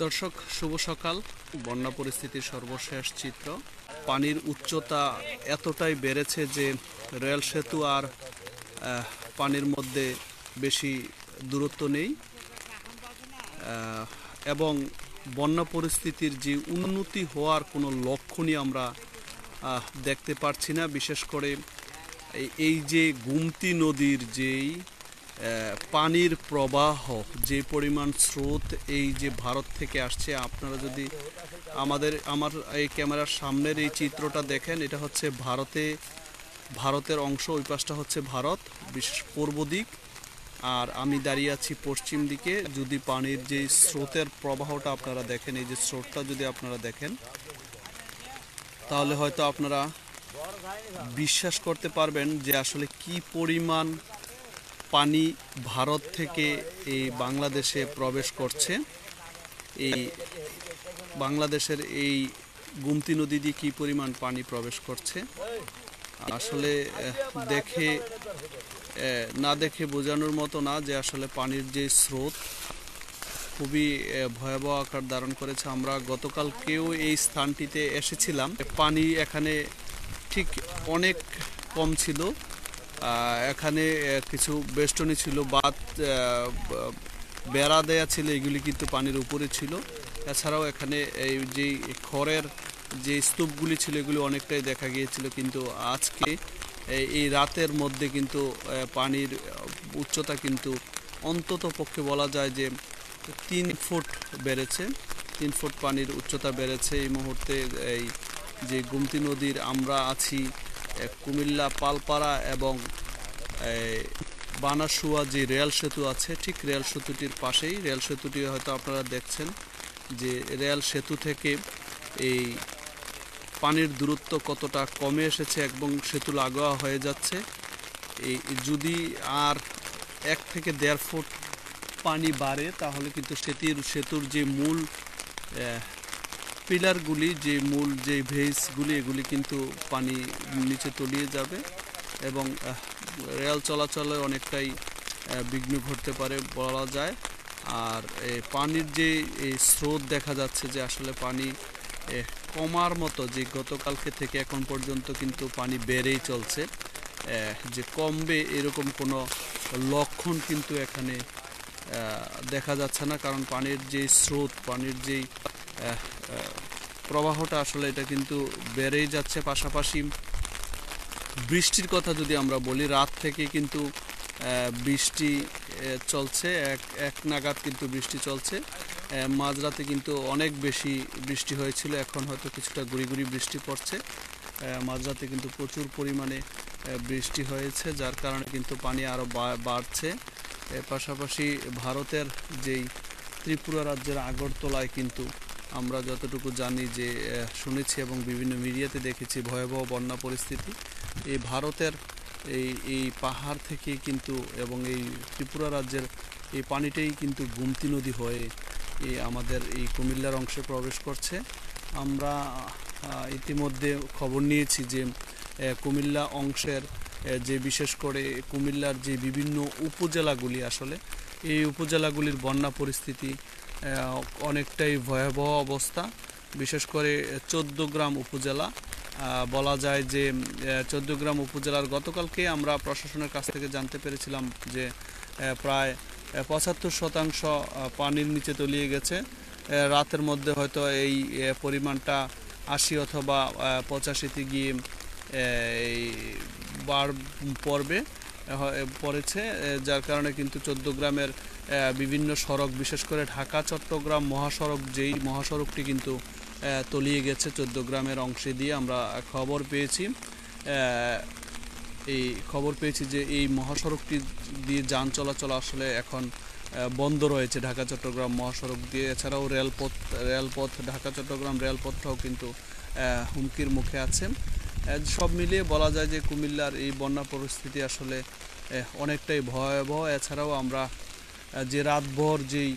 দর্শক শুভ সকাল। বন্যা পরিস্থিতির সর্বশেষ চিত্র। পানির উচ্চতা এতটাই বেড়েছে যে রেল সেতু আর পানির মধ্যে বেশি দূরত্ব নেই এবং বন্যা পরিস্থিতির যে উন্নতি হওয়ার কোনো লক্ষণই আমরা দেখতে পারছি না। বিশেষ করে এই যে গোমতী নদীর যেই পানির প্রবাহ, যে পরিমাণ স্রোত এই যে ভারত থেকে আসছে, আপনারা যদি আমার এই ক্যামেরার সামনের এই চিত্রটা দেখেন, এটা হচ্ছে ভারতের অংশ। ওই পাশটা হচ্ছে ভারত, বিশেষ পূর্ব দিক, আর আমি দাঁড়িয়ে আছি পশ্চিম দিকে। যদি পানির যে স্রোতের প্রবাহটা আপনারা দেখেন, এই যে স্রোতটা যদি আপনারা দেখেন, তাহলে হয়তো আপনারা বিশ্বাস করতে পারবেন যে আসলে কি পরিমাণ পানি ভারত থেকে এই বাংলাদেশে প্রবেশ করছে। এই বাংলাদেশের এই গোমতী নদী দিয়ে কী পরিমাণ পানি প্রবেশ করছে, আসলে না দেখে বোঝানোর মতো না যে আসলে পানির যে স্রোত খুবই ভয়াবহ আকার ধারণ করেছে। আমরা গতকালকেও এই স্থানটিতে এসেছিলাম। পানি এখানে ঠিক অনেক কম ছিল। এখানে কিছু বেষ্টনী ছিল, বাঁধ বেড়া দেয়া ছিল, এগুলি কিন্তু পানির উপরে ছিল। এছাড়াও এখানে এই যে খড়ের যে স্তূপগুলি ছিল, এগুলি অনেকটাই দেখা গিয়েছিল। কিন্তু আজকে এই রাতের মধ্যে কিন্তু পানির উচ্চতা কিন্তু অন্তত পক্ষে বলা যায় যে 3 ফুট বেড়েছে। 3 ফুট পানির উচ্চতা বেড়েছে এই মুহূর্তে। এই যে গোমতী নদীর আমরা আছি কুমিল্লা পালপাড়া এবং বানাসুয়া যে রেল সেতু আছে, ঠিক রেল সেতুটির পাশেই। রেল সেতুটি হয়তো আপনারা দেখছেন যে রেল সেতু থেকে এই পানির দূরত্ব কতটা কমে এসেছে এবং সেতু লাগোয়া হয়ে যাচ্ছে। এই যদি আর 1 থেকে 1.5 ফুট পানি বাড়ে, তাহলে কিন্তু সেতুর যে মূল পিলারগুলি, যে মূল যে ভেইসগুলি, এগুলি কিন্তু পানি নিচে তলিয়ে যাবে এবং রেল চলাচলে অনেকটাই বিঘ্ন ঘটতে পারে বলা যায়। আর পানির যে স্রোত দেখা যাচ্ছে যে আসলে পানি কমার মতো, যে গতকালকে থেকে এখন পর্যন্ত কিন্তু পানি বেড়েই চলছে। যে কমবে এরকম কোনো লক্ষণ কিন্তু এখানে দেখা যাচ্ছে না, কারণ পানির যে স্রোত, পানির যেই প্রবাহটা আসলে এটা কিন্তু বেড়েই যাচ্ছে। পাশাপাশি বৃষ্টির কথা যদি আমরা বলি, রাত থেকে কিন্তু বৃষ্টি চলছে, এক নাগাদ কিন্তু বৃষ্টি চলছে। মাঝরাতে কিন্তু অনেক বেশি বৃষ্টি হয়েছিল, এখন হয়তো কিছুটা গুঁড়ি গুঁড়ি বৃষ্টি পড়ছে। মাঝরাতে কিন্তু প্রচুর পরিমাণে বৃষ্টি হয়েছে, যার কারণে কিন্তু পানি আরও বাড়ছে। পাশাপাশি ভারতের যেই ত্রিপুরা রাজ্যের আগরতলায় কিন্তু আমরা যতটুকু জানি, যে শুনেছি এবং বিভিন্ন মিডিয়াতে দেখেছি, ভয়াবহ বন্যা পরিস্থিতি। এই ভারতের এই পাহাড় থেকে কিন্তু এবং এই ত্রিপুরা রাজ্যের এই পানিটাই কিন্তু গোমতী নদী হয়ে আমাদের এই কুমিল্লার অংশে প্রবেশ করছে। আমরা ইতিমধ্যে খবর নিয়েছি যে কুমিল্লা অংশের যে বিশেষ করে কুমিল্লার যে বিভিন্ন উপজেলাগুলি, আসলে এই উপজেলাগুলির বন্যা পরিস্থিতি অনেকটাই ভয়াবহ অবস্থা। বিশেষ করে 14 গ্রাম উপজেলা, বলা যায় যে 14 গ্রাম উপজেলার গতকালকে আমরা প্রশাসনের কাছ থেকে জানতে পেরেছিলাম যে প্রায় 75% পানির নিচে তলিয়ে গেছে। রাতের মধ্যে হয়তো এই পরিমাণটা 80 অথবা 85-তে গিয়ে পড়েছে, যার কারণে কিন্তু 14 গ্রামের বিভিন্ন সড়ক, বিশেষ করে ঢাকা চট্টগ্রাম মহাসড়ক, যেই মহাসড়কটি কিন্তু তলিয়ে গেছে 14 গ্রামের অংশে দিয়ে। আমরা খবর পেয়েছি যে এই মহাসড়কটি দিয়ে যান চলাচল আসলে এখন বন্ধ রয়েছে ঢাকা চট্টগ্রাম মহাসড়ক দিয়ে। এছাড়াও রেলপথ ঢাকা চট্টগ্রাম রেলপথটাও কিন্তু হুমকির মুখে আছে। সব মিলিয়ে বলা যায় যে কুমিল্লার এই বন্যা পরিস্থিতি আসলে অনেকটাই ভয়াবহ। এছাড়াও আমরা যে রাতভর যেই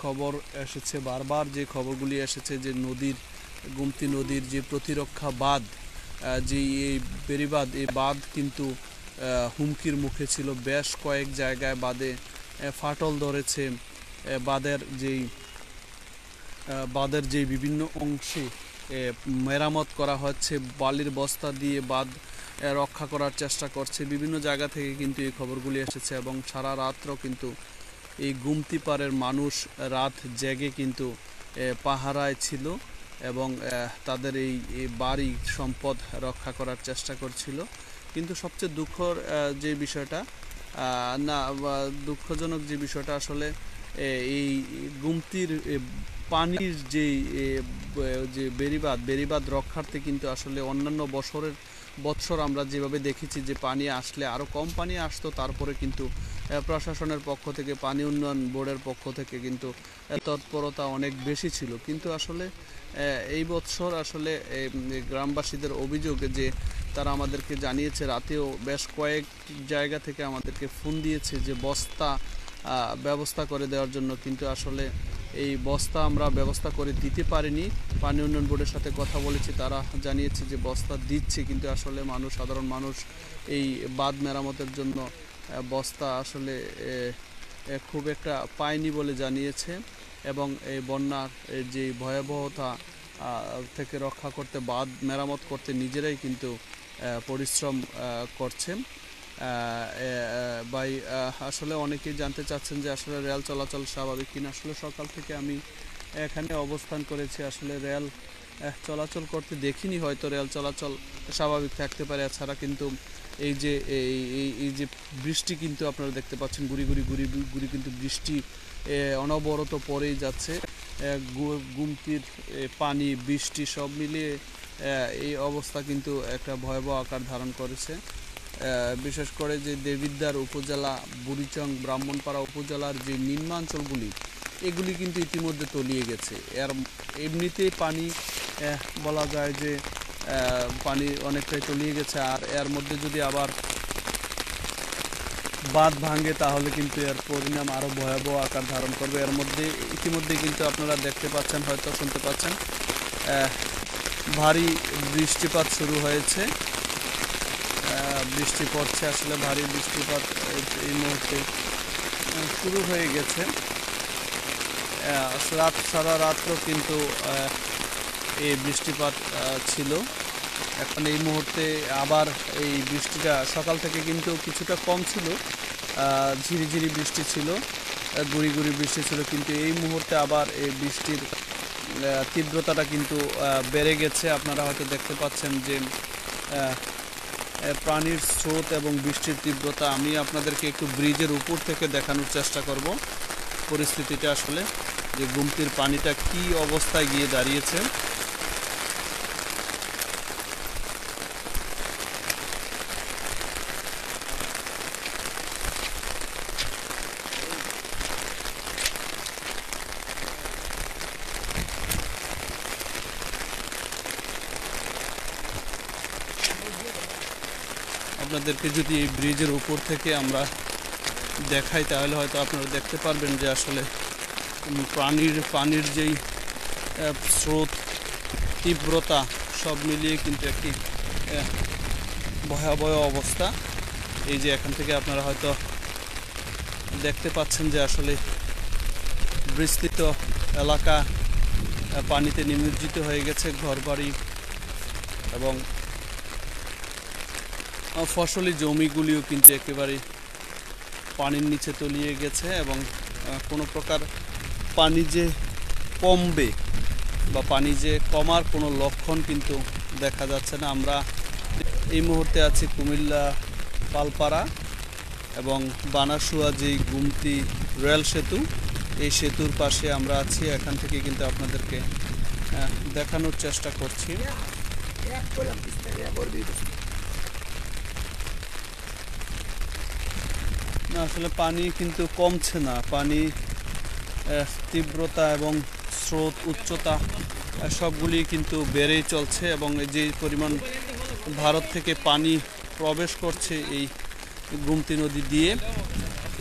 খবর এসেছে, বারবার যে খবরগুলি এসেছে, যে গোমতী নদীর যে প্রতিরক্ষা বাঁধ, যে এই বেড়িবাঁধ, এই বাঁধ কিন্তু হুমকির মুখে ছিল। বেশ কয়েক জায়গায় বাঁধে ফাটল ধরেছে। বাঁধের যেই বাঁধের যে বিভিন্ন অংশে মেরামত করা হচ্ছে, বালির বস্তা দিয়ে বাঁধ রক্ষা করার চেষ্টা করছে, বিভিন্ন জায়গা থেকে কিন্তু এই খবরগুলি এসেছে। এবং সারা রাত্র কিন্তু এই গুমতি পাড়ের মানুষ রাত জেগে কিন্তু পাহারায় ছিল এবং তাদের এই বাড়ি সম্পদ রক্ষা করার চেষ্টা করছিল। কিন্তু সবচেয়ে দুঃখর যে বিষয়টা না দুঃখজনক যে বিষয়টা আসলে এই গুমতির পানির যে বেড়িবাঁধ রক্ষার্থে কিন্তু আসলে অন্যান্য বৎসর আমরা যেভাবে দেখেছি যে পানি আসলে আরও কম পানি আসতো, তারপরে কিন্তু প্রশাসনের পক্ষ থেকে, পানি উন্নয়ন বোর্ডের পক্ষ থেকে কিন্তু তৎপরতা অনেক বেশি ছিল। কিন্তু আসলে এই বৎসর আসলে গ্রামবাসীদের অভিযোগ যে তারা আমাদেরকে জানিয়েছে, রাতেও বেশ কয়েক জায়গা থেকে আমাদেরকে ফোন দিয়েছে যে বস্তা ব্যবস্থা করে দেওয়ার জন্য, কিন্তু আসলে এই বস্তা আমরা ব্যবস্থা করে দিতে পারিনি। পানি উন্নয়ন বোর্ডের সাথে কথা বলেছি, তারা জানিয়েছে যে বস্তা দিচ্ছে, কিন্তু আসলে সাধারণ মানুষ এই বাঁধ মেরামতের জন্য বস্তা আসলে খুব একটা পায়নি বলে জানিয়েছে। এবং এই বন্যার যে ভয়াবহতা থেকে রক্ষা করতে, বাঁধ মেরামত করতে নিজেরাই কিন্তু পরিশ্রম করছে। ভাই আসলে অনেকেই জানতে চাচ্ছেন যে আসলে রেল চলাচল স্বাভাবিক কিনা। আসলে সকাল থেকে আমি এখানে অবস্থান করেছি, আসলে রেল চলাচল করতে দেখিনি, হয়তো রেল চলাচল স্বাভাবিক থাকতে পারে। এছাড়া কিন্তু এই যে বৃষ্টি কিন্তু আপনারা দেখতে পাচ্ছেন, গুড়ি কিন্তু বৃষ্টি অনবরত পড়েই যাচ্ছে। গুমতির পানি, বৃষ্টি সব মিলিয়ে এই অবস্থা কিন্তু একটা ভয়াবহ আকার ধারণ করেছে। বিশেষ করে যে দেবিদ্বার উপজেলা, বুড়িচং, ব্রাহ্মণপাড়া উপজেলার যে নিম্নাঞ্চলগুলি, এগুলি কিন্তু ইতিমধ্যে তলিয়ে গেছে। এমনিতেই পানি বলা যায় যে পানি অনেকটাই তলিয়ে গেছে, আর এর মধ্যে যদি আবার বাঁধ ভাঙে তাহলে কিন্তু এর পরিণাম আরও ভয়াবহ আকার ধারণ করবে। এর মধ্যে ইতিমধ্যে কিন্তু আপনারা দেখতে পাচ্ছেন, হয়তো শুনতে পাচ্ছেন, ভারী বৃষ্টিপাত শুরু হয়েছে। বৃষ্টি পড়ছে, আসলে ভারী বৃষ্টিপাত এই মুহূর্তে শুরু হয়ে গেছে। সারা রাত্র কিন্তু এই বৃষ্টিপাত ছিল। এখন এই মুহূর্তে আবার এই বৃষ্টিটা সকাল থেকে কিন্তু কিছুটা কম ছিল, ঝিরিঝিরি বৃষ্টি ছিল, গুড়ি বৃষ্টি ছিল, কিন্তু এই মুহূর্তে আবার এই বৃষ্টির তীব্রতাটা কিন্তু বেড়ে গেছে। আপনারা হয়তো দেখতে পাচ্ছেন যে পানির স্রোত এবং বৃষ্টির তীব্রতা। আমি আপনাদেরকে একটু ব্রিজের উপর থেকে দেখানোর চেষ্টা করব পরিস্থিতিটা, আসলে যে গুমতির পানিটা কি অবস্থায় গিয়ে দাঁড়িয়েছে। আপনাদেরকে যদি এই ব্রিজের উপর থেকে আমরা দেখাই তাহলে হয়তো আপনারা দেখতে পারবেন যে আসলে পানির যেই স্রোত, তীব্রতা সব মিলিয়ে কিন্তু একটি ভয়াবহ অবস্থা। এই যে এখান থেকে আপনারা হয়তো দেখতে পাচ্ছেন যে আসলে বিস্তৃত এলাকা পানিতে নিমজ্জিত হয়ে গেছে, ঘরবাড়ি এবং ফসলি জমিগুলিও কিন্তু একেবারে পানির নিচে তলিয়ে গেছে। এবং কোনো প্রকার পানি যে কমবে বা পানি যে কমার কোনো লক্ষণ কিন্তু দেখা যাচ্ছে না। আমরা এই মুহূর্তে আছি কুমিল্লা পালপাড়া এবং বানাসুয়া যেই গুমতি রেল সেতু, এই সেতুর পাশে আমরা আছি। এখান থেকে কিন্তু আপনাদেরকে দেখানোর চেষ্টা করছি। না, আসলে পানি কিন্তু কমছে না, পানি তীব্রতা এবং স্রোত, উচ্চতা সবগুলি কিন্তু বেড়েই চলছে। এবং যে পরিমাণ ভারত থেকে পানি প্রবেশ করছে এই গুমতি নদী দিয়ে,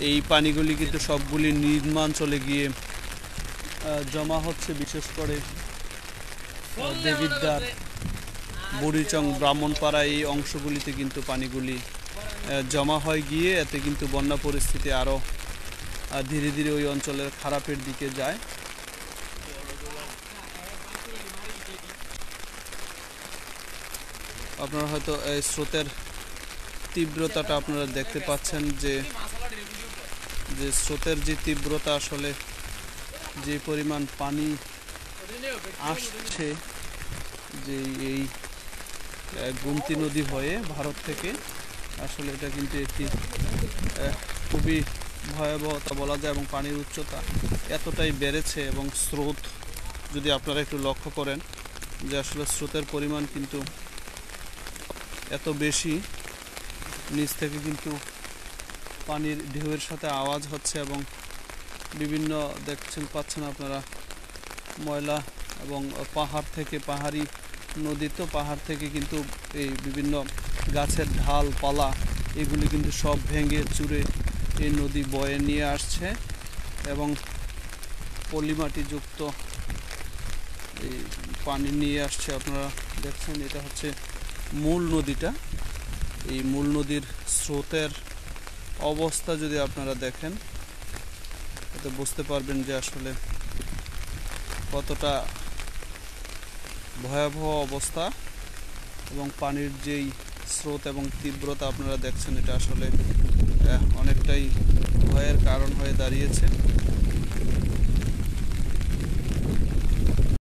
এই পানিগুলি কিন্তু সবগুলি নিম্নাঞ্চলে গিয়ে জমা হচ্ছে। বিশেষ করে দেবিদ্বার, বুড়িচং, ব্রাহ্মণপাড়া এই অংশগুলিতে কিন্তু পানিগুলি জমা হয় গিয়ে, এতে কিন্তু বন্যা পরিস্থিতি আরও ধীরে ধীরে ওই অঞ্চলের খারাপের দিকে যায়। আপনারা হয়তো এই স্রোতের তীব্রতাটা আপনারা দেখতে পাচ্ছেন যে স্রোতের যে তীব্রতা, আসলে যে পরিমাণ পানি আসছে, যে এই গোমতী নদী হয়ে ভারত থেকে, আসলে এটা কিন্তু একটি খুবই ভয়াবহতা বলা যায়। এবং পানির উচ্চতা এতটাই বেড়েছে এবং স্রোত যদি আপনারা একটু লক্ষ্য করেন যে আসলে স্রোতের পরিমাণ কিন্তু এত বেশি, নিচ থেকে কিন্তু পানির ঢেউয়ের সাথে আওয়াজ হচ্ছে এবং বিভিন্ন পাচ্ছেন আপনারা ময়লা, এবং পাহাড় থেকে, পাহাড়ি নদী তো, পাহাড় থেকে কিন্তু এই বিভিন্ন গাছের ঢাল পালা এগুলি কিন্তু সব ভেঙে চুরে এই নদী বয়ে নিয়ে আসছে এবং পলিমাটিযুক্ত এই পানি নিয়ে আসছে। আপনারা দেখছেন এটা হচ্ছে মূল নদীটা। এই মূল নদীর স্রোতের অবস্থা যদি আপনারা দেখেন, এতে বুঝতে পারবেন যে আসলে কতটা ভয়াবহ অবস্থা, এবং পানির যেই স্রোত এবং তীব্রতা আপনারা দেখছেন, এটা আসলে অনেকটাই ভয়ের কারণ হয়ে দাঁড়িয়েছে।